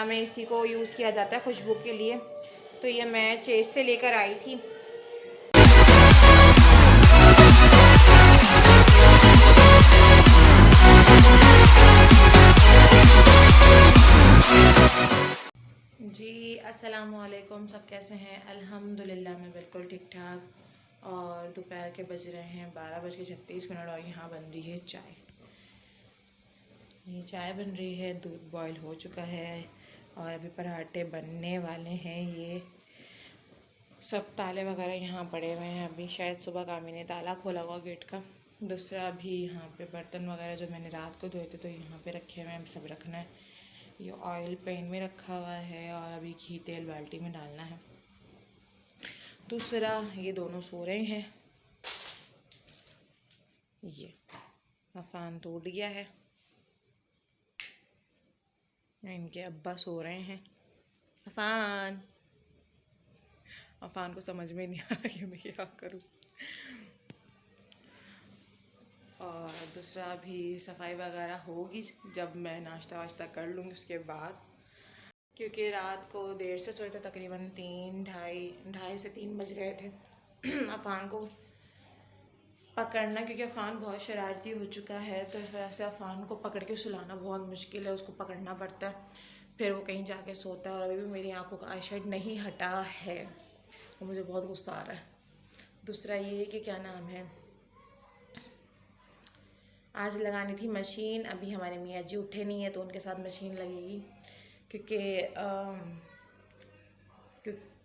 में इसी को यूज़ किया जाता है खुशबू के लिए। तो ये मैं चेस से लेकर आई थी। जी अस्सलाम वालेकुम, सब कैसे हैं? अल्हम्दुलिल्लाह मैं बिल्कुल ठीक ठाक। और दोपहर के बज रहे हैं 12:36 और यहाँ बन रही है चाय। ये चाय बन रही है, दूध बॉईल हो चुका है और अभी पराठे बनने वाले हैं। ये सब ताले वगैरह यहाँ पड़े हुए हैं। अभी शायद सुबह कामी ने ताला खोला हुआ गेट का। दूसरा भी यहाँ पे बर्तन वगैरह जो मैंने रात को धोए थे तो यहाँ पे रखे हुए हैं, सब रखना है। ये ऑयल पैन में रखा हुआ है और अभी घी तेल बाल्टी में डालना है। दूसरा ये दोनों सो रहे हैं। ये अफान तो उठ गया है, इनके अब्बा सो रहे हैं। अफान अफान को समझ में नहीं आ रहा कि मैं क्या करूँ। और दूसरा भी सफाई वगैरह होगी जब मैं नाश्ता वाश्ता कर लूँगी उसके बाद, क्योंकि रात को देर से सोए थे, तकरीबन 3 से 3 बज गए थे। अफान को पकड़ना, क्योंकि अफान बहुत शरारती हो चुका है तो इस वजह से अफान को पकड़ के सुलाना बहुत मुश्किल है। उसको पकड़ना पड़ता है, फिर वो कहीं जाके सोता है। और अभी भी मेरी आंखों का आईशेड नहीं हटा है और मुझे बहुत गुस्सा आ रहा है। दूसरा ये है कि क्या नाम है, आज लगानी थी मशीन। अभी हमारे मियाँ जी उठे नहीं है तो उनके साथ मशीन लगेगी, क्योंकि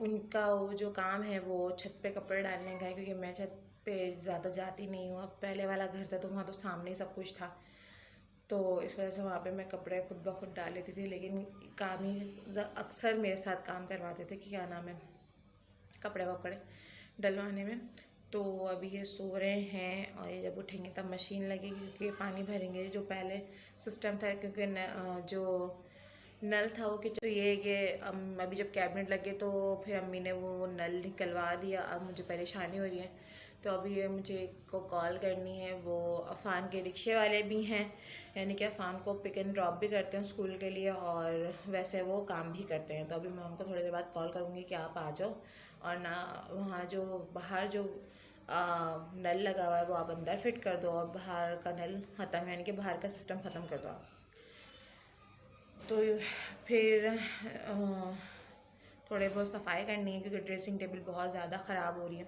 उनका वो जो काम है वो छत पे कपड़े डालने का है। क्योंकि मैं छत पे ज़्यादा जाती नहीं हूँ। अब पहले वाला घर था तो वहाँ तो सामने ही सब कुछ था, तो इस वजह से वहाँ पे मैं कपड़े खुद ब खुद डाल लेती थी। लेकिन काम ही अक्सर मेरे साथ काम करवाते थे कि क्या नाम है, कपड़े वपड़े डलवाने में। तो अभी ये सो रहे हैं और ये जब उठेंगे तब मशीन लगेगी, क्योंकि पानी भरेंगे। जो पहले सिस्टम था, क्योंकि जो नल था वो किचन, तो ये कि अभी जब कैबिनेट लगे तो फिर अम्मी ने वो नल निकलवा दिया। अब मुझे परेशानी हो रही है, तो अभी ये मुझे को कॉल करनी है। वो अफान के रिक्शे वाले भी हैं, यानी कि अफान को पिक एंड ड्रॉप भी करते हैं स्कूल के लिए और वैसे वो काम भी करते हैं। तो अभी मैं उनको थोड़ी देर बाद कॉल करूँगी कि आप आ जाओ, और ना वहाँ जो बाहर जो नल लगा हुआ है वो आप अंदर फिट कर दो और बाहर का नल ख़त्म, यानी कि बाहर का सिस्टम ख़त्म कर दो आप। तो फिर थोड़े बहुत सफाई करनी है, क्योंकि ड्रेसिंग टेबल बहुत ज़्यादा ख़राब हो रही है।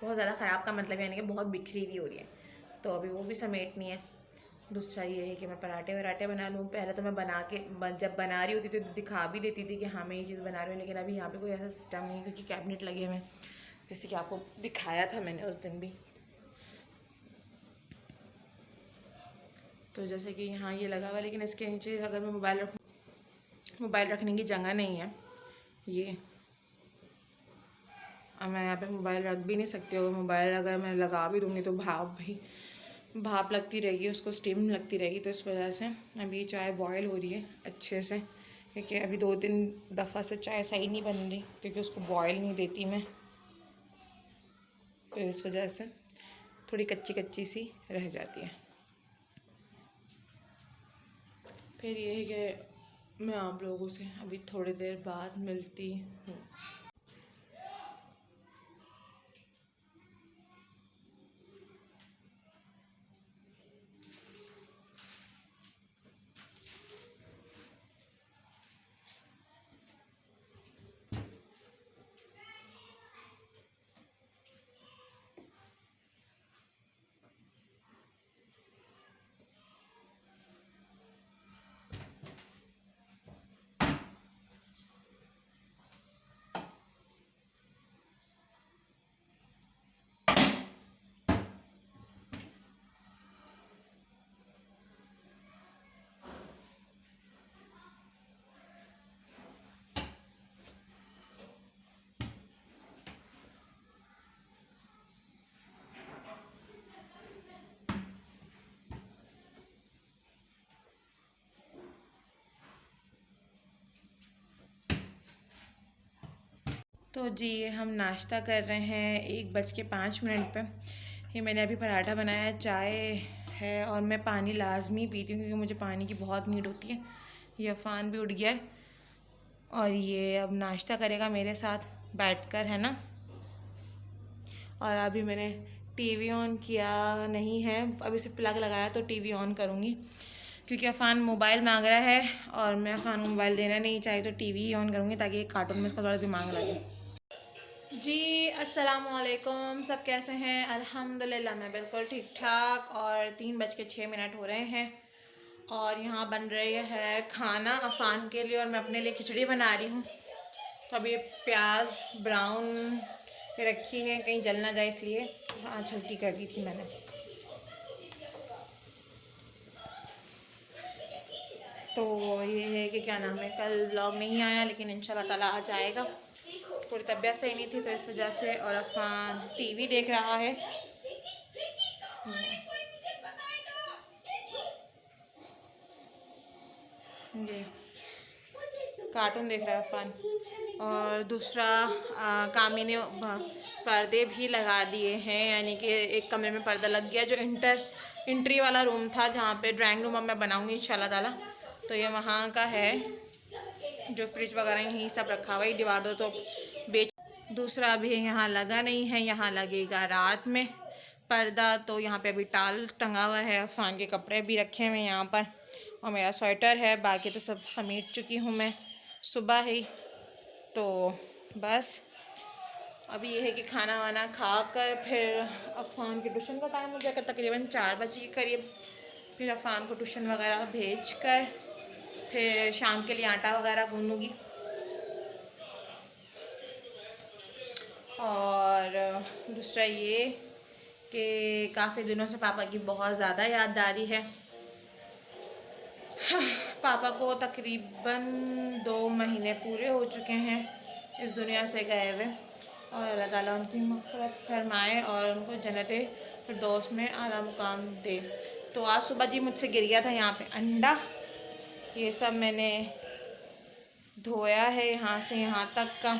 बहुत ज़्यादा ख़राब का मतलब यानी कि बहुत बिखरी हुई हो रही है, तो अभी वो भी समेटनी है। दूसरा ये है कि मैं पराठे वराठे बना लूँ। पहले तो मैं जब बना रही होती थी तो दिखा भी देती थी कि हाँ मैं ये चीज़ बना रही हूँ, लेकिन अभी यहाँ पे कोई ऐसा सिस्टम नहीं है, क्योंकि कैबिनेट लगे हुए हैं, जैसे कि आपको दिखाया था मैंने उस दिन भी। तो जैसे कि यहाँ ये लगा हुआ, लेकिन इसके नीचे अगर मैं मोबाइल रखने की जगह नहीं है। ये अब मैं यहाँ पे मोबाइल रख भी नहीं सकती हूँ। मोबाइल अगर मैं लगा भी दूँगी तो भाप लगती रहेगी, उसको स्टीम लगती रहेगी। तो इस वजह से अभी चाय बॉयल हो रही है अच्छे से, क्योंकि अभी 2-3 दफ़ा से चाय सही नहीं बन रही, क्योंकि उसको बॉयल नहीं देती मैं, तो इस वजह से थोड़ी कच्ची कच्ची सी रह जाती है। फिर ये है कि मैं आप लोगों से अभी थोड़ी देर बाद मिलती हूँ। तो जी हम नाश्ता कर रहे हैं 1:05 पे। ये मैंने अभी पराठा बनाया, चाय है और मैं पानी लाजमी पीती हूँ, क्योंकि मुझे पानी की बहुत नीड होती है। ये अफ़ान भी उठ गया है और ये अब नाश्ता करेगा मेरे साथ बैठकर, है ना। और अभी मैंने टीवी ऑन किया नहीं है, अभी सिर्फ प्लग लगाया तो टीवी ऑन करूँगी क्योंकि अफ़ान मोबाइल मांग रहा है और मैं अफ़ान को मोबाइल देना नहीं चाहिए, तो टीवी ही ऑन करूँगी ताकि एक कार्टून में इसका थोड़ा दिमाग लगे। जी अस्सलाम वालेकुम, सब कैसे हैं? अल्हम्दुलिल्लाह मैं बिल्कुल ठीक ठाक। और 3:06 हो रहे हैं और यहाँ बन रही है खाना अफ़ान के लिए और मैं अपने लिए खिचड़ी बना रही हूँ। तो अभी प्याज ब्राउन पे रखी है, कहीं जल ना जाए इसलिए छलकी कर दी थी मैंने। तो ये है कि क्या नाम है, कल व्लॉग नहीं आया लेकिन इंशाल्लाह ताला आज आएगा। थोड़ी तबीयत सही नहीं थी तो इस वजह से। और अफ़ान टीवी देख रहा है, ये कार्टून देख रहा है अफ़ान। और दूसरा कामी ने पर्दे भी लगा दिए हैं, यानी कि एक कमरे में पर्दा लग गया जो एंट्री वाला रूम था जहाँ पे ड्राइंग रूम अब मैं बनाऊँगी इंशाल्लाह ताला। तो ये वहाँ का है, जो फ्रिज वगैरह यहीं सब रखा हुआ है, दीवार दो तो बेच। दूसरा अभी यहाँ लगा नहीं है, यहाँ लगेगा रात में पर्दा। तो यहाँ पे अभी टाल टंगा हुआ है, अफ़ान के कपड़े भी रखे हुए हैं यहाँ पर और मेरा स्वेटर है, बाकी तो सब समेट चुकी हूँ मैं सुबह ही। तो बस अभी ये है कि खाना वाना खा कर फिर अफ़ान के ट्यूशन का टाइम हो जाएगा तकरीबन 4 बजे के करीब। फिर अफ़ान को ट्यूशन वगैरह भेज कर फिर शाम के लिए आटा वगैरह गूँधूँगी। और दूसरा ये कि काफ़ी दिनों से पापा की बहुत ज़्यादा याद आ रही है। पापा को तकरीबन 2 महीने पूरे हो चुके हैं इस दुनिया से गए हुए और अल्लाह ताला उनकी मग़फ़िरत फरमाए और उनको जन्नते फिरदौस में आला मुकाम दे। तो आज सुबह जी मुझसे गिर गया था यहाँ पे अंडा, ये सब मैंने धोया है यहाँ से यहाँ तक का।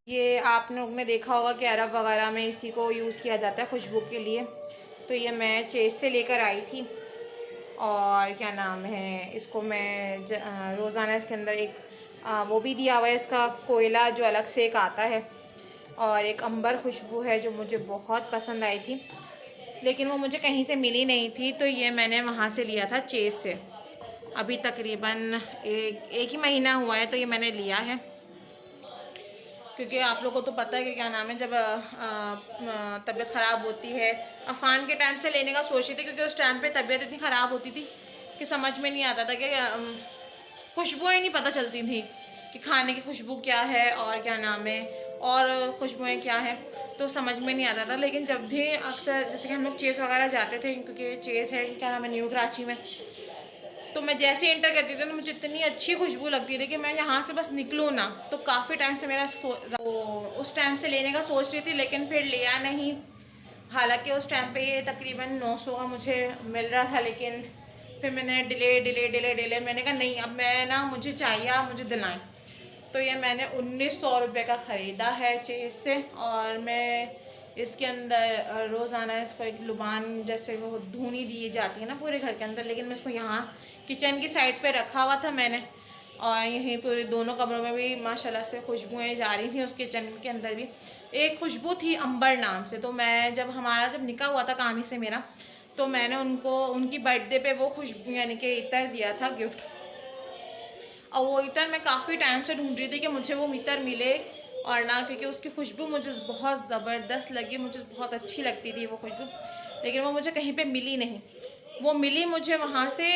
ये आप लोग ने देखा होगा कि अरब वगैरह में इसी को यूज़ किया जाता है खुशबू के लिए। तो ये मैं चेस से लेकर आई थी और क्या नाम है, इसको मैं रोज़ाना इसके अंदर एक वो भी दिया हुआ है इसका कोयला जो अलग से एक आता है, और एक अंबर खुशबू है जो मुझे बहुत पसंद आई थी लेकिन वो मुझे कहीं से मिली नहीं थी। तो ये मैंने वहाँ से लिया था चेस से, अभी तकरीबन एक ही महीना हुआ है तो ये मैंने लिया है। क्योंकि आप लोगों को तो पता है कि क्या नाम है, जब तबीयत ख़राब होती है, अफ़ान के टाइम से लेने का सोच रही थी क्योंकि उस टाइम पे तबीयत इतनी ख़राब होती थी कि समझ में नहीं आता था कि खुशबुएँ नहीं पता चलती थी कि खाने की खुशबू क्या है और क्या नाम है और खुशबुएँ क्या है, तो समझ में नहीं आता था। लेकिन जब भी अक्सर जैसे कि हम लोग चेस वगैरह जाते थे, क्योंकि चेस है क्या नाम है न्यू कराची में, तो मैं जैसे एंटर करती थी तो मुझे इतनी अच्छी खुशबू लगती थी कि मैं यहाँ से बस निकलूँ ना। तो काफ़ी टाइम से मेरा उस टाइम से लेने का सोच रही थी लेकिन फिर लिया नहीं। हालांकि उस टाइम पे ये तकरीबन 900 का मुझे मिल रहा था, लेकिन फिर मैंने डिले मैंने कहा नहीं, अब मैं ना मुझे चाहिए, आप मुझे दिलाएं। तो ये मैंने 1900 रुपये का ख़रीदा है चेस से और मैं इसके अंदर रोज़ाना इसको एक लुबान जैसे वो धुनी दी जाती है ना पूरे घर के अंदर, लेकिन मैं इसको यहाँ किचन की साइड पे रखा हुआ था मैंने, और यहीं पूरे दोनों कमरों में भी माशाल्लाह से खुशबुएँ जा रही थी। उस किचन के अंदर भी एक खुशबू थी अंबर नाम से। तो मैं जब निकाह हुआ था कामी से मेरा, तो मैंने उनको उनकी बर्थडे पे वो खुशबू यानी कि इतर दिया था गिफ्ट, और वो इतर मैं काफ़ी टाइम से ढूंढ रही थी कि मुझे वो इतर मिले और ना, क्योंकि उसकी खुशबू मुझे बहुत ज़बरदस्त लगी, मुझे बहुत अच्छी लगती थी वो खुशबू, लेकिन वो मुझे कहीं पे मिली नहीं। वो मिली मुझे वहाँ से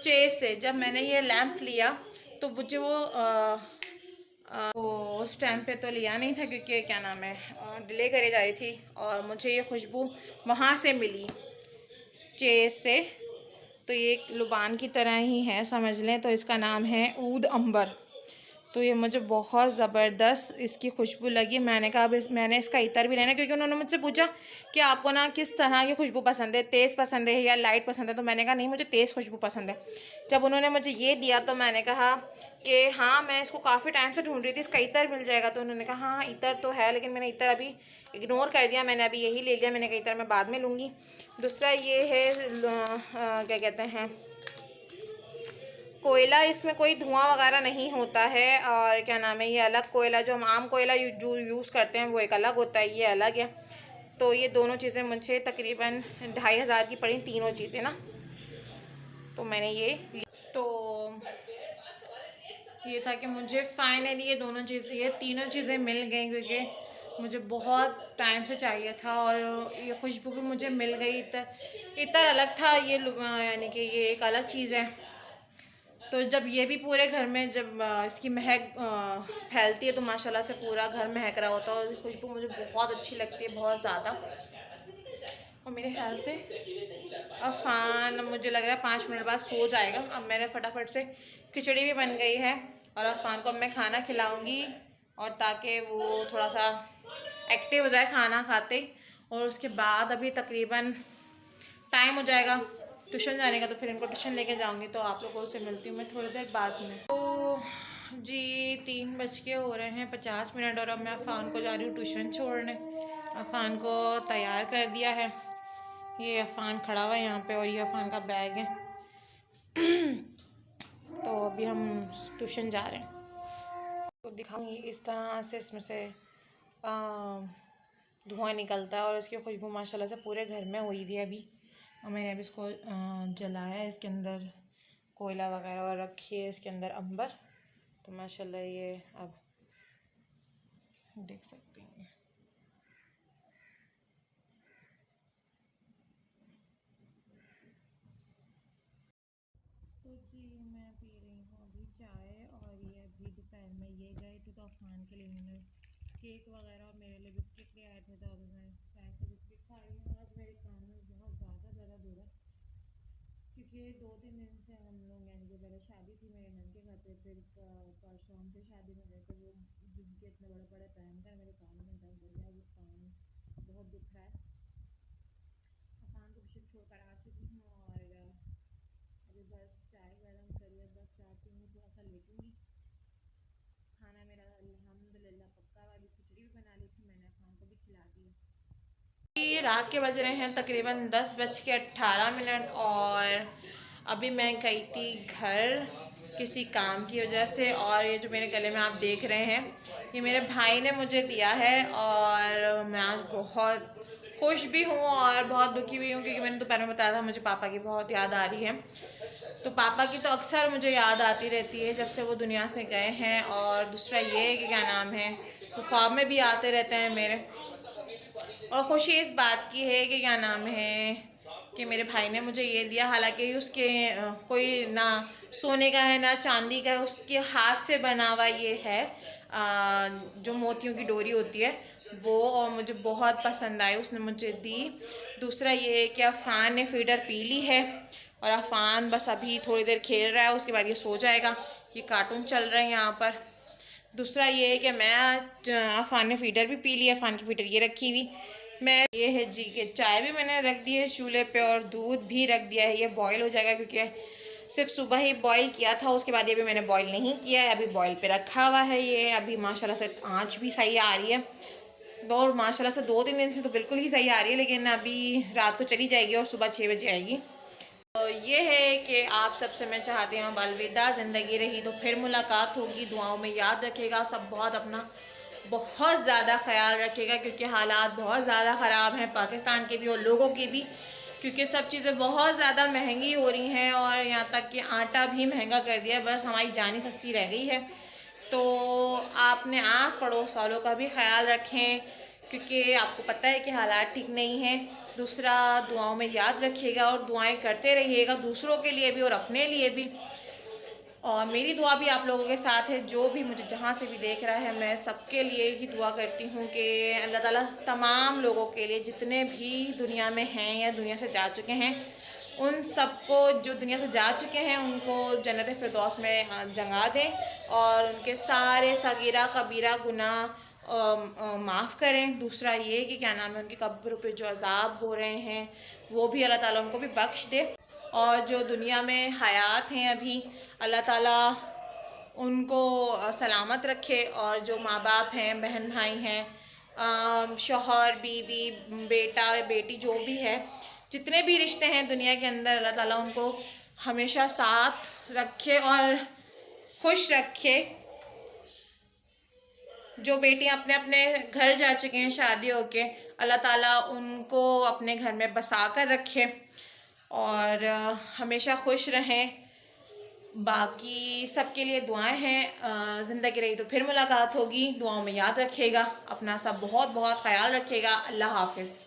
चेस से। जब मैंने ये लैंप लिया तो मुझे वो उस टाइम पे तो लिया नहीं था क्योंकि क्या नाम है डिले करे जा रही थी, और मुझे ये खुशबू वहाँ से मिली चेस से। तो ये एक लुबान की तरह ही है समझ लें, तो इसका नाम है ऊद अंबर। तो ये मुझे बहुत ज़बरदस्त इसकी खुशबू लगी। मैंने कहा अब मैंने इसका इतर भी लेना, क्योंकि उन्होंने मुझसे पूछा कि आपको ना किस तरह की खुशबू पसंद है, तेज़ पसंद है या लाइट पसंद है। तो मैंने कहा नहीं, मुझे तेज़ खुशबू पसंद है। जब उन्होंने मुझे ये दिया तो मैंने कहा कि हाँ, मैं इसको काफ़ी टाइम से ढूंढ रही थी, इसका इतर मिल जाएगा। तो उन्होंने कहा हाँ इतर तो है, लेकिन मैंने इतर अभी इग्नोर कर दिया, मैंने अभी यही ले लिया। मैंने कहा इतर मैं बाद में लूँगी। दूसरा ये है क्या कहते हैं कोयला, इसमें कोई धुआं वगैरह नहीं होता है। और क्या नाम है, ये अलग कोयला, जो हम आम कोयला जो यूज़ करते हैं वो एक अलग होता है, ये अलग है। तो ये दोनों चीज़ें मुझे तकरीबन 2500 की पड़ी, तीनों चीज़ें ना। तो मैंने तो ये था कि मुझे फाइनली ये तीनों चीज़ें मिल गई, क्योंकि मुझे बहुत टाइम से चाहिए था। और ये खुशबू भी मुझे मिल गई। इतना अलग था ये, यानी कि ये एक अलग चीज़ है। तो जब ये भी पूरे घर में जब इसकी महक फैलती है तो माशाल्लाह से पूरा घर महक रहा होता है। और खुशबू मुझे बहुत अच्छी लगती है, बहुत ज़्यादा। और मेरे ख्याल से अफ़ान, मुझे लग रहा है 5 मिनट बाद सो जाएगा। अब मैंने फटाफट से, खिचड़ी भी बन गई है और अफ़ान को अब मैं खाना खिलाऊंगी, और ताकि वो थोड़ा सा एक्टिव हो जाए खाना खाते ही। और उसके बाद अभी तकरीबन टाइम हो जाएगा ट्यूशन जाने का, तो फिर इनको ट्यूशन लेके जाऊंगी। तो आप लोगों से मिलती हूँ मैं थोड़ी देर बाद में। तो जी 3:50 और अब मैं अफ़ान को जा रही हूँ ट्यूशन छोड़ने। अफ़ान को तैयार कर दिया है, ये अफ़ान खड़ा हुआ है यहाँ पे, और ये अफ़ान का बैग है। तो अभी हम ट्यूशन जा रहे हैं। तो दिखाऊंगी इस तरह से, इसमें से धुआं निकलता है और इसकी खुशबू माशाल्लाह से पूरे घर में हुई हुई है अभी। और मैंने अभी इसको जलाया है, इसके अंदर कोयला वगैरह और रखी है इसके अंदर अंबर। तो माशाल्लाह ये अब देख सकते हैं। तो जी मैं पी रही हूँ अभी चाय, और ये अभी दोपहर में ये गए थे तो अफ़ान के लिए इन्होंने केक वगैरह और मेरे लिए बिस्किट ले आए थे। तो अभी मैं चाय से बिस्किट खा रही हूँ। आज मेरे कान में बहुत ज़्यादा दर्द हो रहा है, क्योंकि 2-3 दिन से हम लोग, यानी कि पहले शादी थी मेरे नन के घर पे, फिर परसों हम फिर शादी में गए, तो वो झुमके इतने बड़े बड़े पहन कर मेरे कान में दर्द हो गया, वो कान बहुत दुख रहा है। अफ़ान को ट्यूशन छोड़ कर आ चुकी हूँ, और अभी बस चाय गर्म करिए, बस चाय पीऊँगी, थोड़ा सा लेटूँगी। खाना मेरा अल्हम्दुलिल्लाह पक्का, वाली खिचड़ी भी बना ली थी मैंने, अफ़ान को भी खिला दी। रात के बज रहे हैं तकरीबन 10:18, और अभी मैं गई थी घर किसी काम की वजह से। और ये जो मेरे गले में आप देख रहे हैं, ये मेरे भाई ने मुझे दिया है। और मैं आज बहुत खुश भी हूँ और बहुत दुखी भी हूँ, क्योंकि मैंने दोपहर में बताया था मुझे पापा की बहुत याद आ रही है। तो पापा की तो अक्सर मुझे याद आती रहती है जब से वो दुनिया से गए हैं। और दूसरा ये कि क्या नाम है, वो ख्वाब में भी आते रहते हैं मेरे। और खुशी इस बात की है कि क्या नाम है, कि मेरे भाई ने मुझे ये दिया, हालांकि उसके कोई ना सोने का है ना चांदी का है, उसके हाथ से बना हुआ ये है, जो मोतियों की डोरी होती है वो। और मुझे बहुत पसंद आई, उसने मुझे दी। दूसरा ये है कि अफ़ान ने फीडर पी ली है, और अफ़ान बस अभी थोड़ी देर खेल रहा है, उसके बाद ये सो जाएगा। ये कार्टून चल रहे हैं यहाँ पर। दूसरा ये है कि मैं अफ़ान ने फीडर भी पी लिया, अफ़ान की फीडर ये रखी हुई। मैं ये है जी कि चाय भी मैंने रख दी है चूल्हे पे, और दूध भी रख दिया है, ये बॉयल हो जाएगा, क्योंकि सिर्फ सुबह ही बॉयल किया था, उसके बाद ये भी मैंने बॉयल नहीं किया है, अभी बॉयल पे रखा हुआ है। ये अभी माशाल्लाह से आँच भी सही आ रही है, और माशाल्लाह से 2-3 दिन से तो बिल्कुल ही सही आ रही है, लेकिन अभी रात को चली जाएगी और सुबह 6 बजे आएगी। तो ये है कि आप सबसे मैं चाहती हूँ अलविदा, ज़िंदगी रही तो फिर मुलाकात होगी। दुआओं में याद रखेगा सब, बहुत अपना बहुत ज़्यादा ख्याल रखेगा, क्योंकि हालात बहुत ज़्यादा ख़राब हैं पाकिस्तान के भी और लोगों के भी, क्योंकि सब चीज़ें बहुत ज़्यादा महंगी हो रही हैं, और यहाँ तक कि आटा भी महंगा कर दिया है, बस हमारी जान ही सस्ती रह गई है। तो आपने आस पड़ोस वालों का भी ख्याल रखें, क्योंकि आपको पता है कि हालात ठीक नहीं हैं। दूसरा, दुआओं में याद रखिएगा और दुआएं करते रहिएगा, दूसरों के लिए भी और अपने लिए भी। और मेरी दुआ भी आप लोगों के साथ है, जो भी मुझे जहाँ से भी देख रहा है, मैं सबके लिए ही दुआ करती हूँ कि अल्लाह ताला तमाम लोगों के लिए, जितने भी दुनिया में हैं या दुनिया से जा चुके हैं, उन सबको, जो दुनिया से जा चुके हैं उनको जन्नत फिरदौस में जगह दें, और उनके सारे सगीरा कबीरा गुनाह माफ़ करें। दूसरा ये कि क्या नाम है, उनकी कब्र पे जो अजाब हो रहे हैं वो भी अल्लाह ताला उनको भी बख्श दे, और जो दुनिया में हयात हैं अभी, अल्लाह ताला उनको सलामत रखे। और जो माँ बाप हैं, बहन भाई हैं, शौहर बीवी, बेटा बेटी, जो भी है, जितने भी रिश्ते हैं दुनिया के अंदर, अल्लाह ताला उनको हमेशा साथ रखे और खुश रखे। जो बेटियां अपने अपने घर जा चुके हैं शादी होके, अल्लाह ताला उनको अपने घर में बसा कर रखे और हमेशा खुश रहें। बाकी सबके लिए दुआएं हैं। ज़िंदगी रही तो फिर मुलाकात होगी। दुआओं में याद रखिएगा, अपना सब बहुत बहुत ख्याल रखिएगा। अल्लाह हाफिज़।